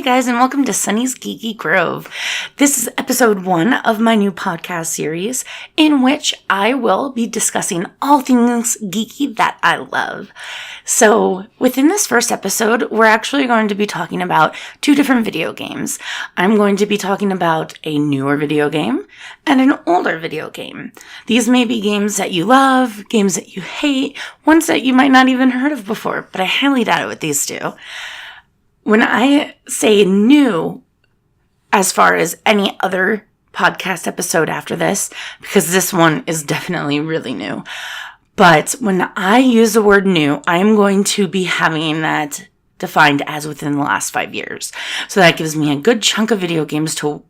guys, and welcome to Sunny's Geeky Grove. This is episode 1 of my new podcast series, in which I will be discussing all things geeky that I love. So, within this first episode, we're actually going to be talking about 2 different video games. I'm going to be talking about a newer video game and an older video game. These may be games that you love, games that you hate, ones that you might not even heard of before, but I highly doubt it with these 2. When I say new, as far as any other podcast episode after this, because this one is definitely really new, but when I use the word new, I'm going to be having that defined as within the last 5 years. So that gives me a good chunk of video games to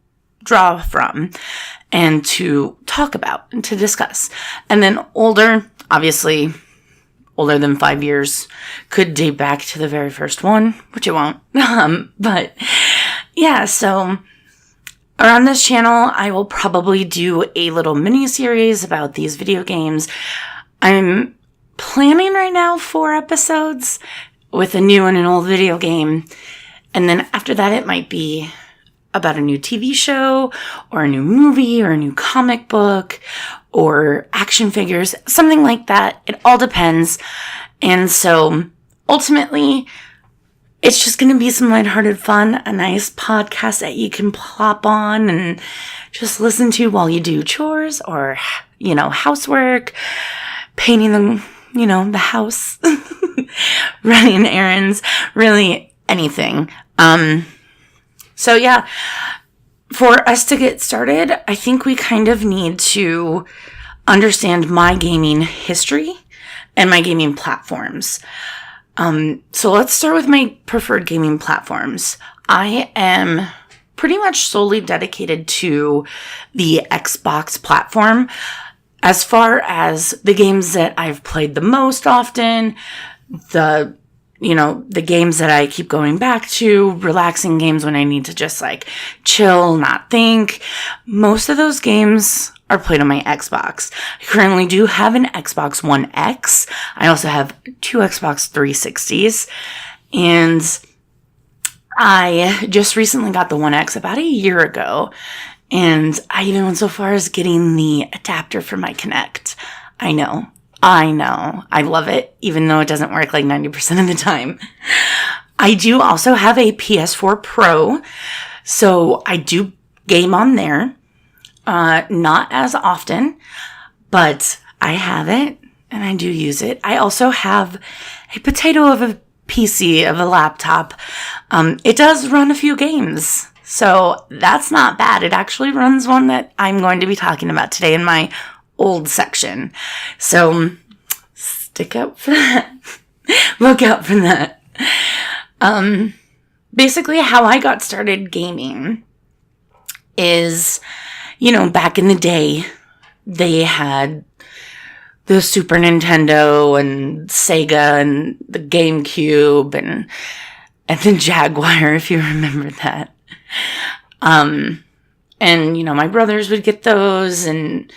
draw from and to talk about and to discuss. And then older, obviously, older than 5 years, could date back to the very first one, which it won't. But yeah, so around this channel, I will probably do a little mini series about these video games. I'm planning right now 4 episodes with a new and an old video game. And then after that, it might be about a new TV show or a new movie or a new comic book or action figures, something like that. It all depends. And so ultimately, it's just going to be some lighthearted fun, a nice podcast that you can plop on and just listen to while you do chores or, housework, painting the house, running errands, really anything. So yeah, for us to get started, I think we kind of need to understand my gaming history and my gaming platforms. So let's start with my preferred gaming platforms. I am pretty much solely dedicated to the Xbox platform. As far as the games that I've played the most often, the games that I keep going back to, relaxing games when I need to just chill, not think. Most of those games are played on my Xbox. I currently do have an Xbox One X. I also have 2 Xbox 360s. And I just recently got the One X about a year ago. And I even went so far as getting the adapter for my Kinect. I know. I love it, even though it doesn't work 90% of the time. I do also have a PS4 Pro, so I do game on there. Not as often, but I have it, and I do use it. I also have a potato of a PC, of a laptop. It does run a few games, so that's not bad. It actually runs one that I'm going to be talking about today in my old section. So stick out for that. Look out for that. Basically how I got started gaming is, back in the day, they had the Super Nintendo and Sega and the GameCube and the Jaguar, if you remember that. And, my brothers would get those and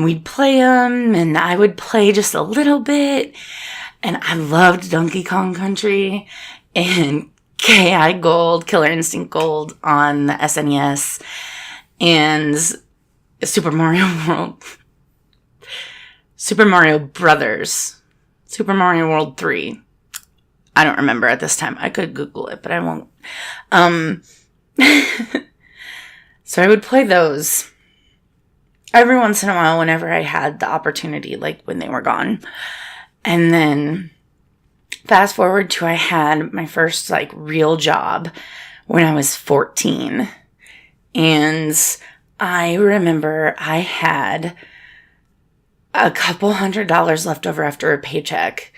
we'd play them, and I would play just a little bit, and I loved Donkey Kong Country and KI Gold, Killer Instinct Gold on the SNES, and Super Mario World, Super Mario Brothers, Super Mario World 3. I don't remember at this time. I could Google it, but I won't. So I would play those every once in a while whenever I had the opportunity, when they were gone. And then fast forward to I had my first real job when I was 14. And I remember I had a couple $100 left over after a paycheck.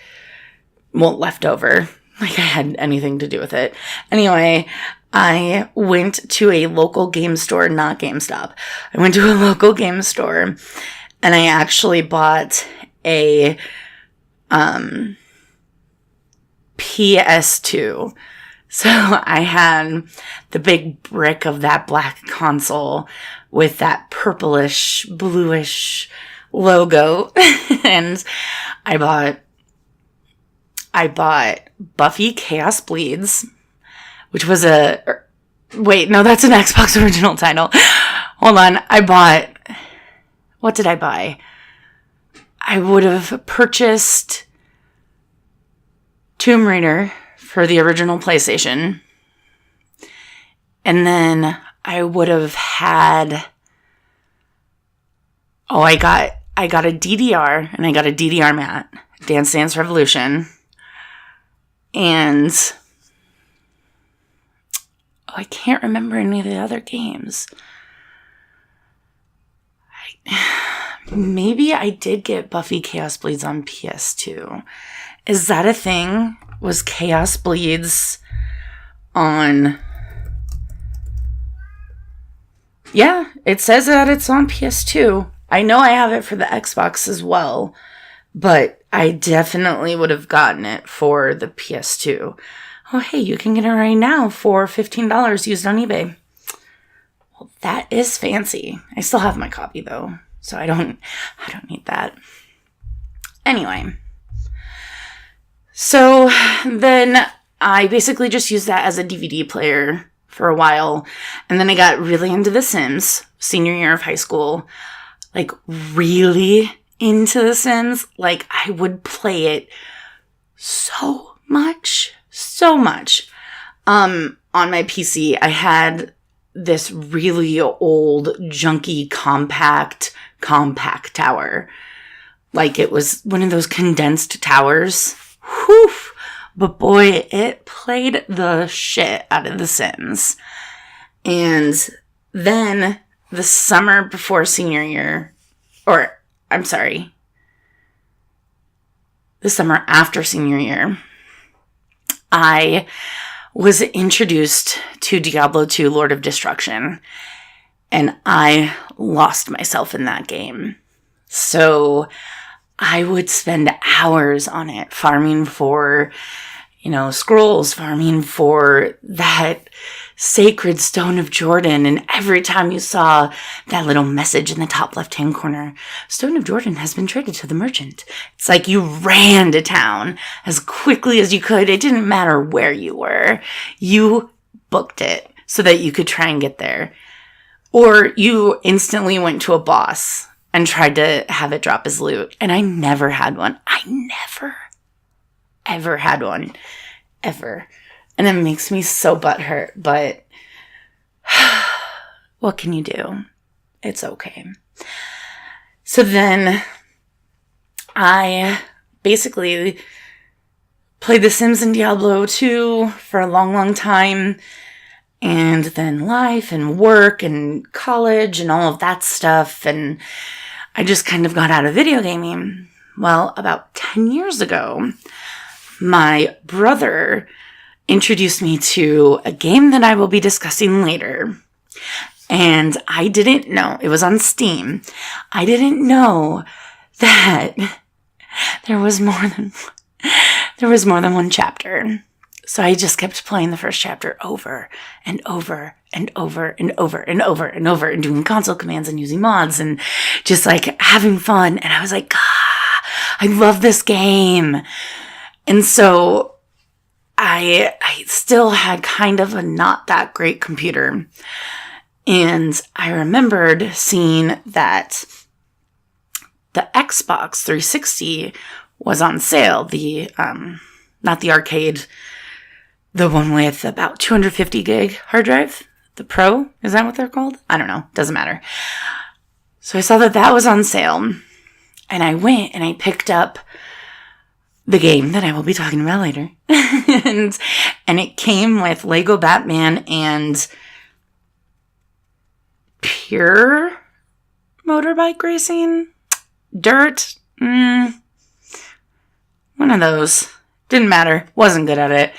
Well, left over. I had anything to do with it. Anyway, I went to a local game store, not GameStop. I went to a local game store, and I actually bought a PS2. So I had the big brick of that black console with that purplish, bluish logo. And I bought Buffy Chaos Bleeds, which was wait, no, that's an Xbox original title. Hold on. What did I buy? I would have purchased Tomb Raider for the original PlayStation. And then I would have had, I got a DDR, and I got a DDR mat, Dance Dance Revolution. And I can't remember any of the other games. Maybe I did get Buffy Chaos Bleeds on PS2. Is that a thing? Was Chaos Bleeds on... Yeah, it says that it's on PS2. I know I have it for the Xbox as well, but I definitely would have gotten it for the PS2. Oh, hey, you can get it right now for $15 used on eBay. Well, that is fancy. I still have my copy though, so I don't need that. Anyway, so then I basically just used that as a DVD player for a while, and then I got really into The Sims senior year of high school, like really into The Sims. Like I would play it so much. On my PC, I had this really old, junky, compact tower. Like it was one of those condensed towers. Whew! But boy, it played the shit out of The Sims. And then the summer before senior year, the summer after senior year, I was introduced to Diablo 2 Lord of Destruction, and I lost myself in that game. So I would spend hours on it, farming for, scrolls, farming for that sacred stone of Jordan. And every time you saw that little message in the top left-hand corner, Stone of Jordan has been traded to the merchant. It's like you ran to town as quickly as you could. It didn't matter where you were. You booked it so that you could try and get there. Or you instantly went to a boss and tried to have it drop his loot. And I never had one. I never, ever had one. Ever. And it makes me so butthurt, but what can you do? It's okay. So then I basically played The Sims and Diablo 2 for a long, long time. And then life and work and college and all of that stuff. And I just kind of got out of video gaming. Well, about 10 years ago, my brother introduced me to a game that I will be discussing later. And I didn't know, it was on Steam. I didn't know that there was more than one chapter. So I just kept playing the first chapter over and over and over and over and over and over and doing console commands and using mods and just like having fun. And I was like, I love this game. And so I still had kind of a not that great computer. And I remembered seeing that the Xbox 360 was on sale. Not the arcade, the one with about 250 gig hard drive. The Pro, is that what they're called? I don't know. Doesn't matter. So I saw that was on sale. And I went and I picked up the game that I will be talking about later. and it came with Lego Batman and Pure Motorbike Racing? Dirt? One of those. Didn't matter. Wasn't good at it.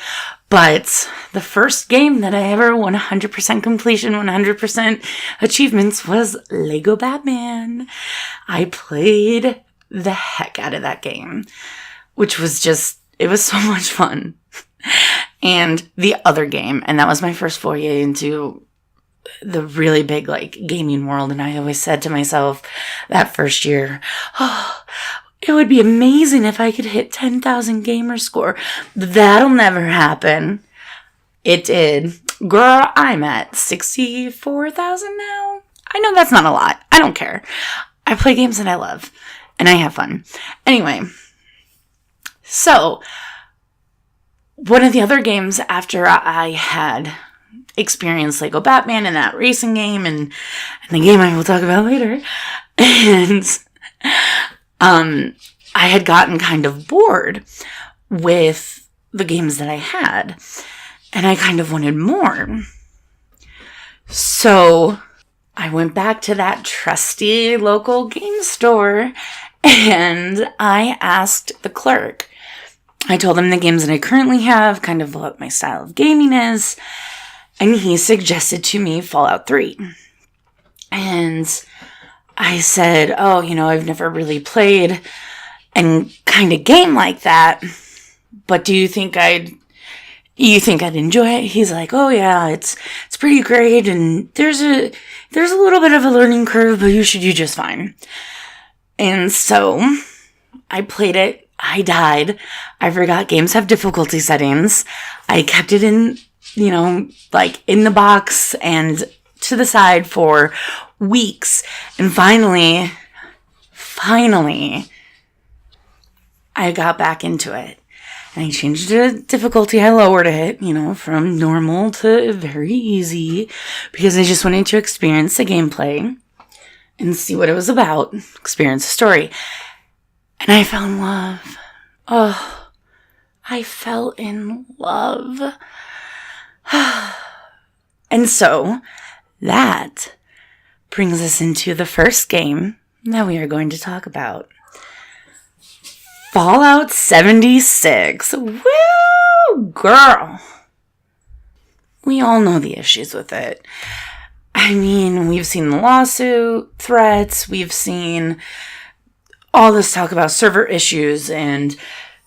But the first game that I ever 100% completion, 100% achievements was Lego Batman. I played the heck out of that game, which was it was so much fun. And the other game, and that was my first foray into the really big, gaming world. And I always said to myself that first year, it would be amazing if I could hit 10,000 gamer score. That'll never happen. It did. Girl, I'm at 64,000 now. I know that's not a lot. I don't care. I play games that I love, and I have fun. Anyway, so one of the other games after I had experienced Lego Batman and that racing game and the game I will talk about later, and I had gotten kind of bored with the games that I had, and I kind of wanted more. So I went back to that trusty local game store, and I asked the clerk. I told him the games that I currently have, kind of what my style of gaming is, and he suggested to me Fallout 3. And I said, oh, I've never really played and kind of game like that, but do you think I'd enjoy it? He's like, oh yeah, it's pretty great, and there's a little bit of a learning curve, but you should do just fine. And so I played it. I died. I forgot games have difficulty settings. I kept it in, in the box and to the side for weeks. And finally, I got back into it. And I changed the difficulty. I lowered it, from normal to very easy, because I just wanted to experience the gameplay and see what it was about, experience the story. And I fell in love. Oh, I fell in love. And so that brings us into the first game that we are going to talk about. Fallout 76. Woo, girl. We all know the issues with it. I mean, we've seen the lawsuit threats. We've seen all this talk about server issues and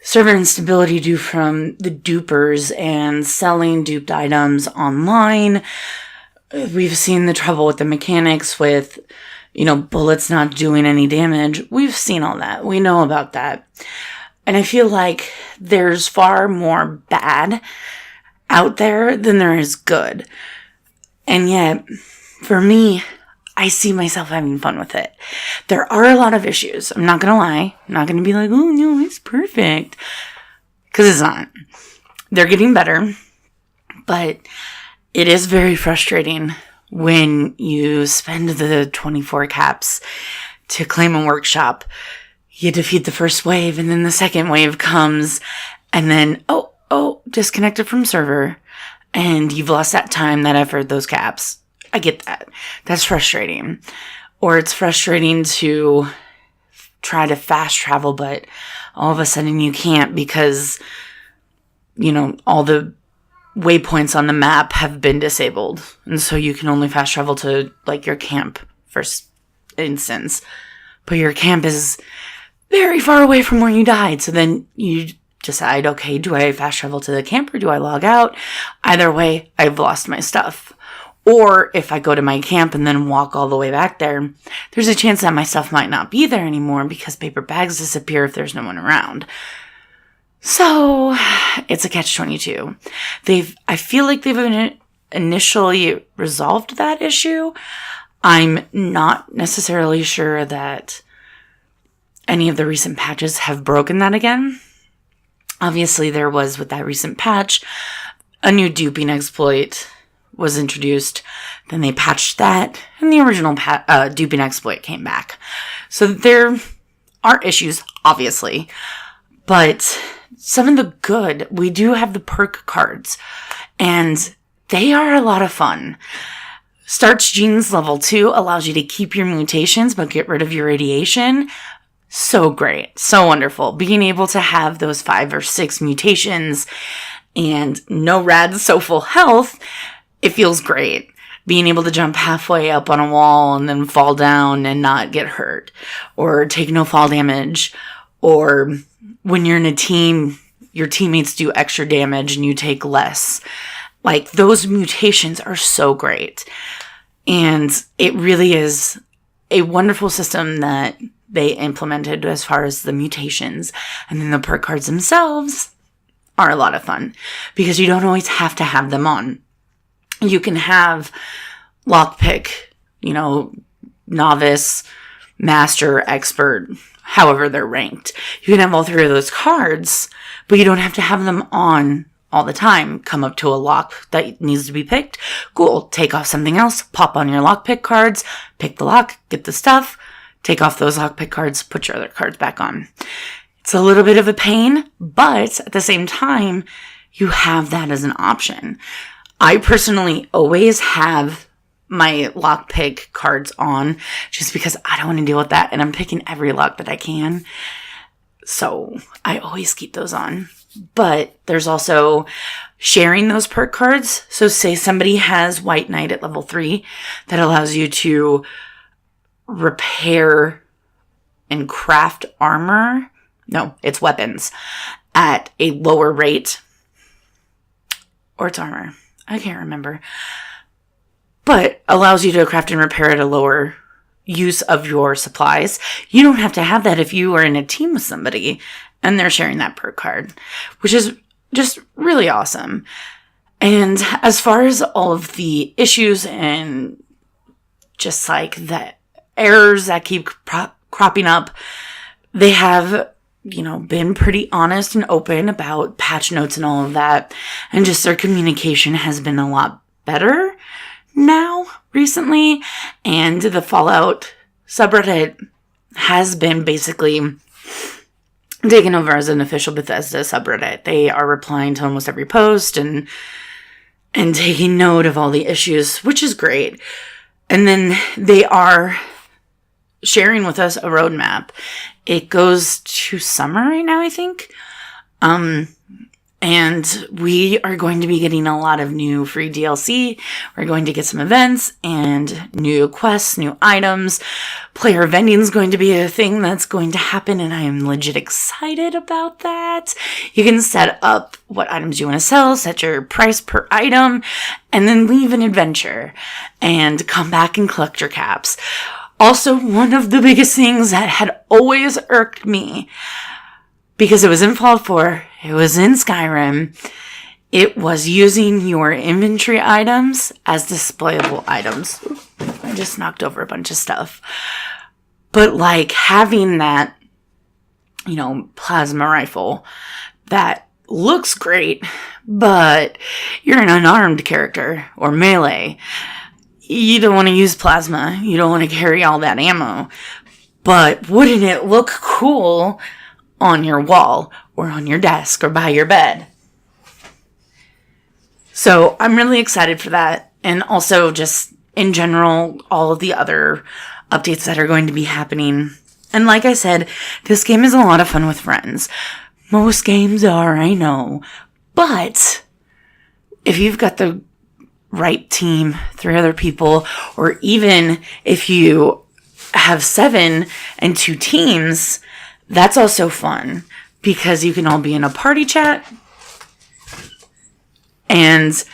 server instability due from the dupers and selling duped items online. We've seen the trouble with the mechanics with, bullets not doing any damage. We've seen all that. We know about that. And I feel like there's far more bad out there than there is good. And yet, for me, I see myself having fun with it. There are a lot of issues. I'm not going to lie. I'm not going to be like, oh, no, it's perfect. Because it's not. They're getting better. But it is very frustrating when you spend the 24 caps to claim a workshop. You defeat the first wave, and then the second wave comes, and then, disconnected from server. And you've lost that time, that effort, those caps. I get that. That's frustrating. Or it's frustrating to try to fast travel, but all of a sudden you can't because, all the waypoints on the map have been disabled. And so you can only fast travel to, your camp, for instance. But your camp is very far away from where you died. So then you decide, okay, do I fast travel to the camp or do I log out? Either way, I've lost my stuff. Or if I go to my camp and then walk all the way back there, there's a chance that my stuff might not be there anymore because paper bags disappear if there's no one around. So it's a catch-22. I feel like they've initially resolved that issue. I'm not necessarily sure that any of the recent patches have broken that again. Obviously, there was, with that recent patch, a new duping exploit was introduced. Then they patched that, and the original duping exploit came back. So there are issues, obviously, but some of the good, we do have the perk cards, and they are a lot of fun. Starts Genes level 2 allows you to keep your mutations, but get rid of your radiation. So great. So wonderful. Being able to have those 5 or 6 mutations and no rad, so full health, it feels great. Being able to jump halfway up on a wall and then fall down and not get hurt, or take no fall damage, or when you're in a team, your teammates do extra damage and you take less. Those mutations are so great. And it really is a wonderful system that they implemented as far as the mutations. And then the perk cards themselves are a lot of fun because you don't always have to have them on. You can have lockpick, novice, master, expert, however they're ranked. You can have all three of those cards, but you don't have to have them on all the time. Come up to a lock that needs to be picked. Cool. Take off something else. Pop on your lockpick cards. Pick the lock. Get the stuff. Take off those lockpick cards. Put your other cards back on. It's a little bit of a pain, but at the same time, you have that as an option. I personally always have my lockpick cards on just because I don't want to deal with that, and I'm picking every lock that I can. So I always keep those on. But there's also sharing those perk cards. So say somebody has White Knight at level 3 that allows you to repair and craft armor. No, it's weapons at a lower rate. Or it's armor. I can't remember. But allows you to craft and repair at a lower use of your supplies. You don't have to have that if you are in a team with somebody and they're sharing that perk card, which is just really awesome. And as far as all of the issues and just like the errors that keep cropping up, they have, been pretty honest and open about patch notes and all of that. And just their communication has been a lot better now recently. And the Fallout subreddit has been basically taken over as an official Bethesda subreddit. They are replying to almost every post and taking note of all the issues, which is great. And then they are sharing with us a roadmap. It goes to summer right now, I think. And we are going to be getting a lot of new free DLC. We're going to get some events and new quests, new items. Player vending is going to be a thing that's going to happen, and I am legit excited about that. You can set up what items you want to sell, set your price per item, and then leave an adventure and come back and collect your caps. Also, one of the biggest things that had always irked me, because it was in Fallout 4, it was in Skyrim, it was using your inventory items as displayable items. I just knocked over a bunch of stuff. But like having that, plasma rifle that looks great, but you're an unarmed character or melee. You don't want to use plasma. You don't want to carry all that ammo. But wouldn't it look cool on your wall or on your desk or by your bed? So I'm really excited for that. And also just in general, all of the other updates that are going to be happening. And like I said, this game is a lot of fun with friends. Most games are, I know. But if you've got the right team, 3 other people, or even if you have 7 and 2 teams, that's also fun because you can all be in a party chat and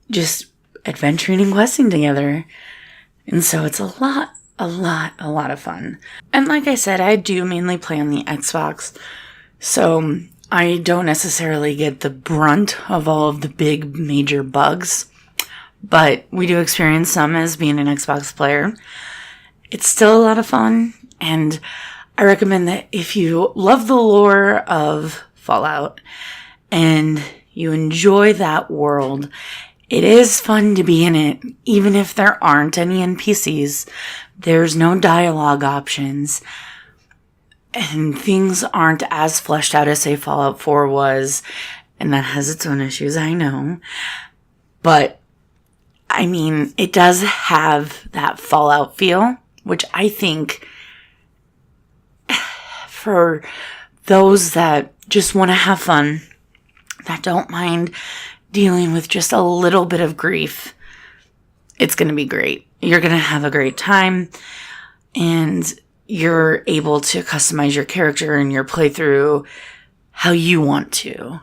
just adventuring and questing together. And so it's a lot of fun. And like I said, I do mainly play on the Xbox, so I don't necessarily get the brunt of all of the big major bugs, but we do experience some as being an Xbox player. It's still a lot of fun, and I recommend that if you love the lore of Fallout and you enjoy that world, it is fun to be in it, even if there aren't any NPCs. There's no dialogue options, and things aren't as fleshed out as, say, Fallout 4 was, and that has its own issues, I know. But, I mean, it does have that Fallout feel, which I think for those that just want to have fun, that don't mind dealing with just a little bit of grief, it's going to be great. You're going to have a great time, and you're able to customize your character and your playthrough how you want to.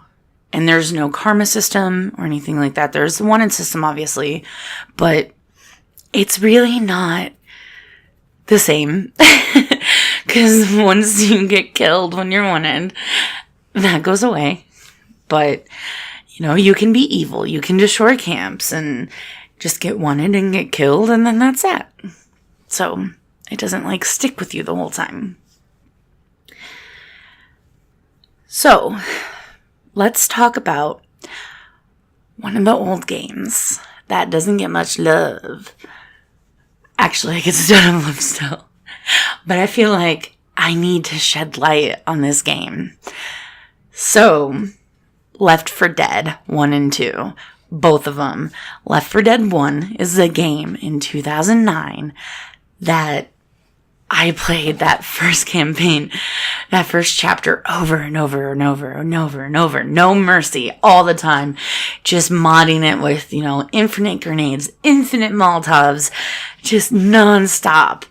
And there's no karma system or anything like that. There's the wanted system, obviously, but it's really not the same. Because once you get killed when you're wanted, that goes away. But, you can be evil. You can destroy camps and just get wanted and get killed, and then that's it. So it doesn't stick with you the whole time. So let's talk about one of the old games that doesn't get much love. Actually, it gets a ton of love still. But I feel like I need to shed light on this game. So, Left 4 Dead 1 and 2. Both of them. Left 4 Dead 1 is a game in 2009 that I played that first campaign, that first chapter over and over and over and over and over. No mercy, all the time. Just modding it with, infinite grenades, infinite Molotovs, just nonstop.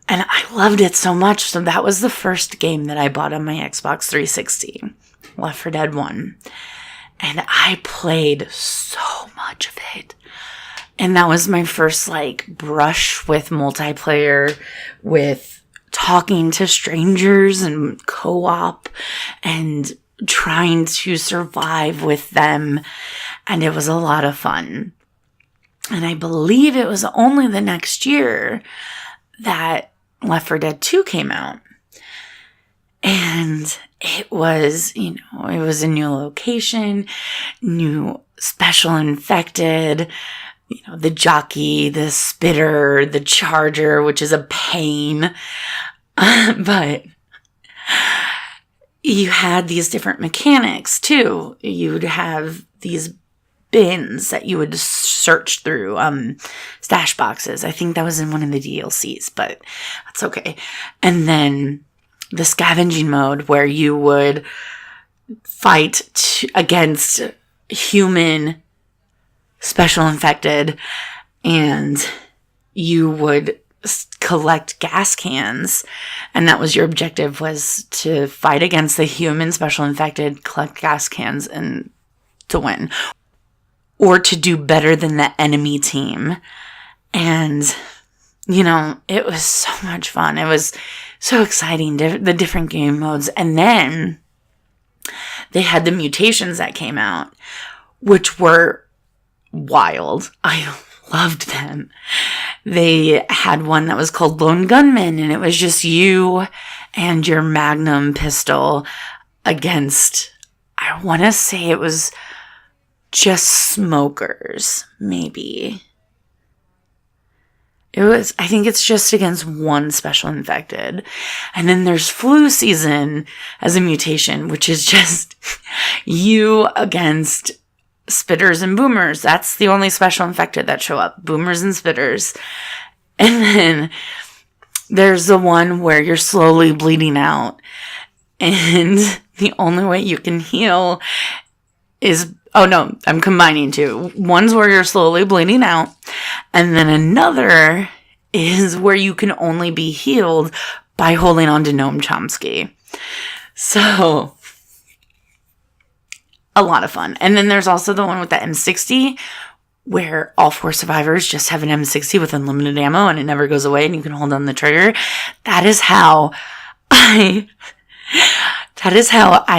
And I loved it so much. So that was the first game that I bought on my Xbox 360. Left 4 Dead 1. And I played so much of it. And that was my first, brush with multiplayer, with talking to strangers and co-op and trying to survive with them. And it was a lot of fun. And I believe it was only the next year that Left 4 Dead 2 came out. And it was, it was a new location, new special infected, the jockey, the spitter, the charger, which is a pain. But you had these different mechanics too. You'd have these bins that you would search through, stash boxes. I think that was in one of the DLCs, but that's okay. And then the scavenging mode where you would fight against human special infected, and you would collect gas cans, and that was your objective, was to fight against the human special infected, collect gas cans, and to win, or to do better than the enemy team. And it was so much fun. It was so exciting, the different game modes. And then they had the mutations that came out, which were wild. I loved them. They had one that was called Lone Gunman, and it was just you and your Magnum pistol against, I want to say it was just smokers, maybe. I think it's just against one special infected. And then there's flu season as a mutation, which is just you against spitters and boomers. That's the only special infected that show up. Boomers and spitters. And then there's the one where you're slowly bleeding out. And the only way you can heal is... Oh, no, I'm combining two. One's where you're slowly bleeding out. And then another is where you can only be healed by holding on to Noam Chomsky. So, a lot of fun. And then there's also the one with the M60, where all 4 survivors just have an M60 with unlimited ammo and it never goes away and you can hold on the trigger. That is how I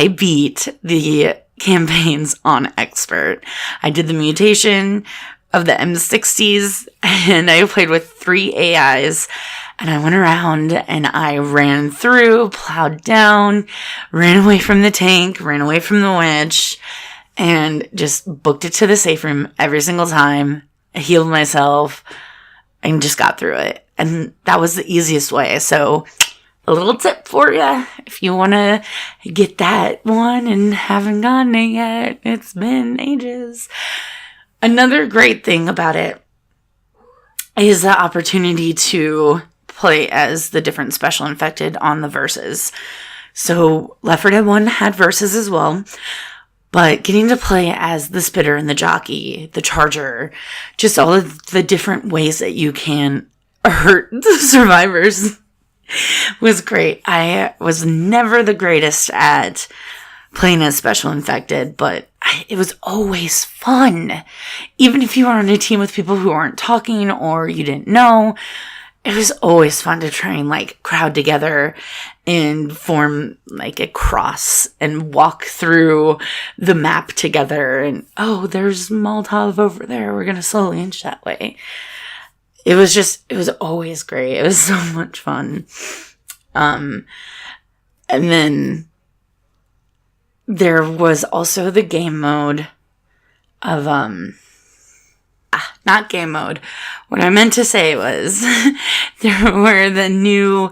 beat the campaigns on Expert. I did the mutation of the M60s and I played with 3 AIs, and I went around and I ran through, plowed down, ran away from the tank, ran away from the witch, and just booked it to the safe room every single time. I healed myself and just got through it. And that was the easiest way. So a little tip for you, if you want to get that one and haven't gotten it yet, it's been ages. Another great thing about it is the opportunity to play as the different special infected on the verses. So Left 4 Dead 1 had verses as well, but getting to play as the spitter and the jockey, the charger, just all of the different ways that you can hurt the survivors was great. I was never the greatest at playing as special infected, but it was always fun. Even if you were on a team with people who aren't talking or you didn't know, it was always fun to try and like crowd together and form like a cross and walk through the map together. And, oh, there's Molotov over there. We're going to slowly inch that way. It was always great. It was so much fun. And then there was also the game mode of, not game mode. What I meant to say was there were the new,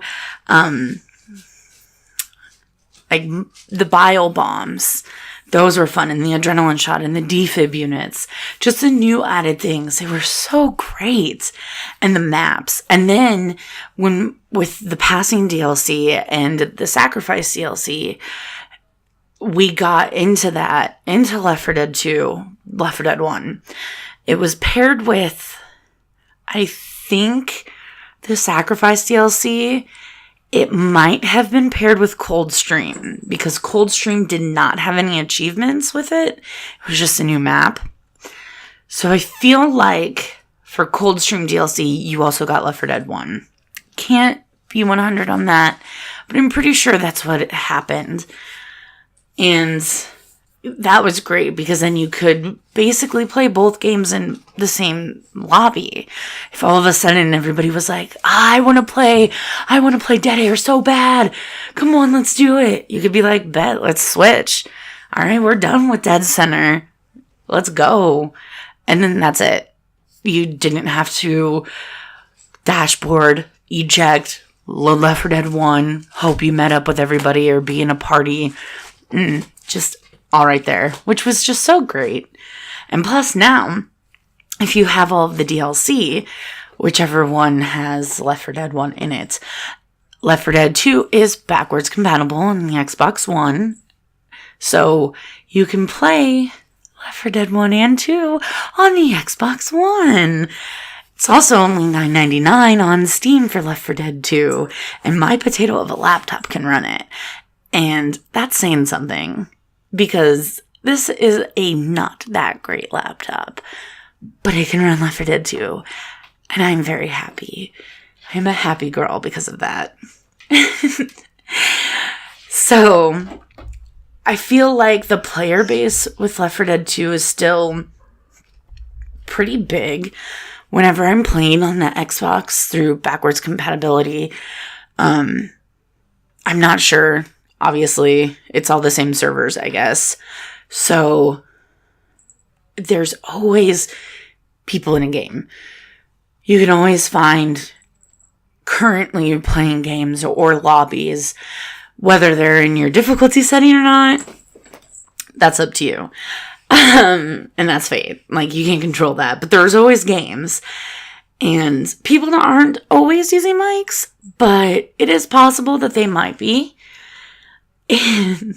like the bile bombs. Those were fun, and the adrenaline shot and the defib units. Just the new added things. They were so great. And the maps. And then with the passing DLC and the sacrifice DLC, we got into Left 4 Dead 2, Left 4 Dead 1. It was paired with, I think, the Sacrifice DLC. It might have been paired with Coldstream, because Coldstream did not have any achievements with it. It was just a new map. So I feel like for Coldstream DLC, you also got Left 4 Dead 1. Can't be 100 on that, but I'm pretty sure that's what happened. And that was great, because then you could basically play both games in the same lobby. If all of a sudden everybody was like, I want to play Dead Air so bad. Come on, let's do it. You could be like, bet, let's switch. All right, we're done with Dead Center. Let's go. And then that's it. You didn't have to dashboard, eject, load Left 4 Dead 1, hope you met up with everybody or be in a party. Just all right there, which was just so great. And plus now, if you have all of the DLC, whichever one has Left 4 Dead 1 in it, Left 4 Dead 2 is backwards compatible on the Xbox One. So you can play Left 4 Dead 1 and 2 on the Xbox One. It's also only $9.99 on Steam for Left 4 Dead 2, and my potato of a laptop can run it. And that's saying something, because this is a not that great laptop, but it can run Left 4 Dead 2, and I'm very happy. I'm a happy girl because of that. So, I feel like the player base with Left 4 Dead 2 is still pretty big. Whenever I'm playing on the Xbox through backwards compatibility, I'm not sure. Obviously, it's all the same servers, I guess. So, there's always people in a game. You can always find currently playing games or lobbies, whether they're in your difficulty setting or not. That's up to you. And that's fate. Like, you can't control that. But there's always games. And people aren't always using mics, but it is possible that they might be. And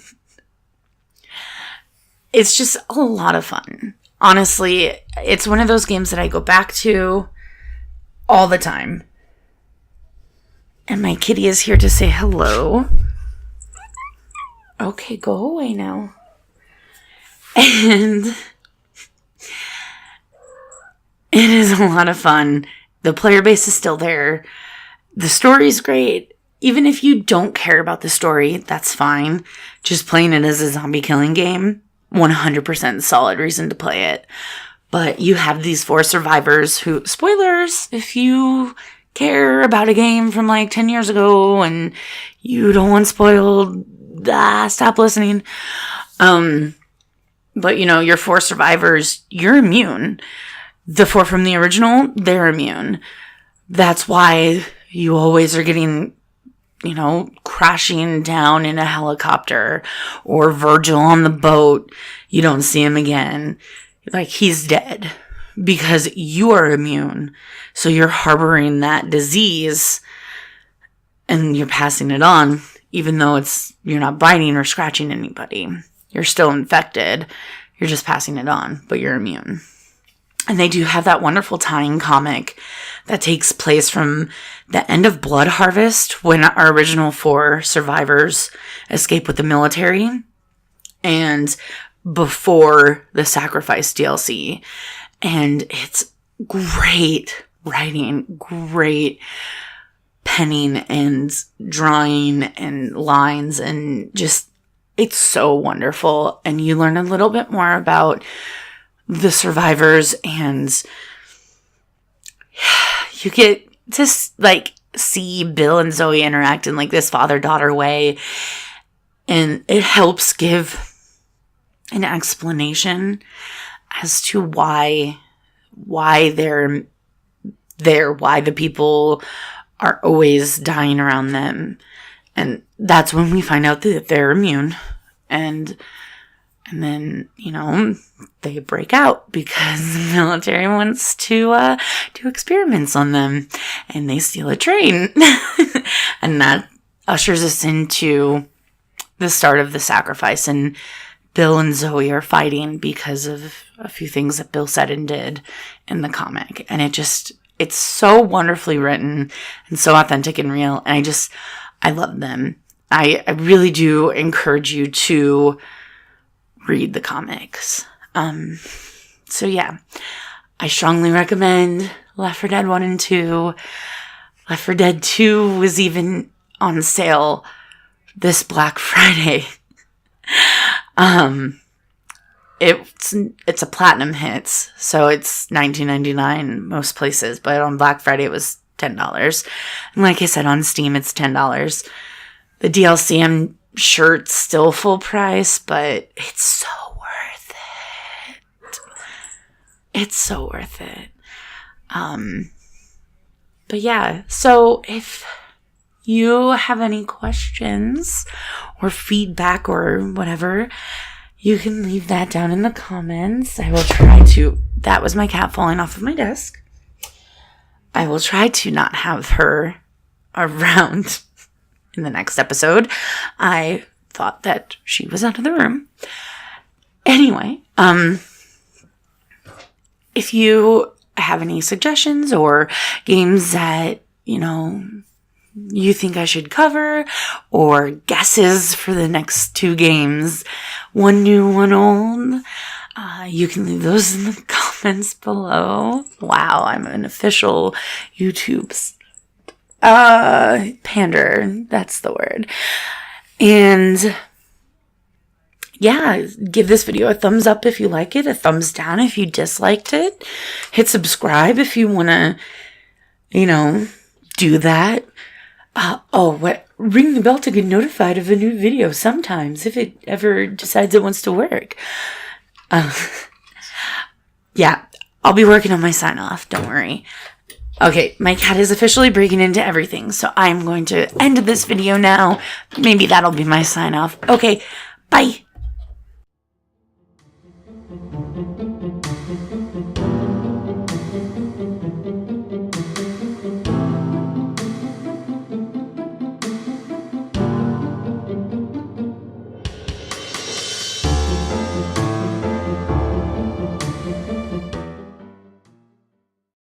it's just a lot of fun. Honestly, it's one of those games that I go back to all the time. And my kitty is here to say hello. Okay, go away now. And it is a lot of fun. The player base is still there. The story's great. Even if you don't care about the story, that's fine. Just playing it as a zombie killing game, 100% solid reason to play it. But you have these 4 survivors who, spoilers, if you care about a game from like 10 years ago and you don't want spoiled, stop listening. But you know, your 4 survivors, you're immune. The 4 from the original, they're immune. That's why you always are getting, you know, crashing down in a helicopter, or Virgil on the boat. You don't see him again. Like, he's dead because you are immune. So you're harboring that disease and you're passing it on, even though you're not biting or scratching anybody. You're still infected. You're just passing it on, but you're immune. And they do have that wonderful tying comic that takes place from the end of Blood Harvest, when our original 4 survivors escape with the military, and before the Sacrifice DLC. And it's great writing, great penning and drawing and lines, and just, it's so wonderful. And you learn a little bit more about the survivors, and you get to like see Bill and Zoe interact in like this father-daughter way, and it helps give an explanation as to why they're there, why the people are always dying around them. And that's when we find out that they're immune. And then, they break out because the military wants to do experiments on them. And they steal a train. And that ushers us into the start of the sacrifice. And Bill and Zoe are fighting because of a few things that Bill said and did in the comic. And it's so wonderfully written and so authentic and real. And I love them. I really do encourage you to read the comics. So yeah, I strongly recommend Left 4 Dead 1 and 2. Left 4 Dead 2 was even on sale this Black Friday. It's a platinum hits, so it's $19.99 most places, but on Black Friday it was $10. And like I said, on Steam it's $10. The DLC, I'm sure it's still full price, but it's so worth it. It's so worth it. But yeah, so if you have any questions or feedback or whatever, you can leave that down in the comments. I will try to... That was my cat falling off of my desk. I will try to not have her around in the next episode. I thought that she was out of the room. Anyway, if you have any suggestions or games that, you think I should cover, or guesses for the next 2 games, one new, one old, you can leave those in the comments below. Wow, I'm an official YouTube's pander. That's the word. And yeah, give this video a thumbs up if you like it, a thumbs down if you disliked it. Hit subscribe if you want to, do that. Ring the bell to get notified of a new video sometimes, if it ever decides it wants to work. Yeah, I'll be working on my sign off, don't worry. Okay, my cat is officially breaking into everything, so I'm going to end this video now. Maybe that'll be my sign off. Okay, bye.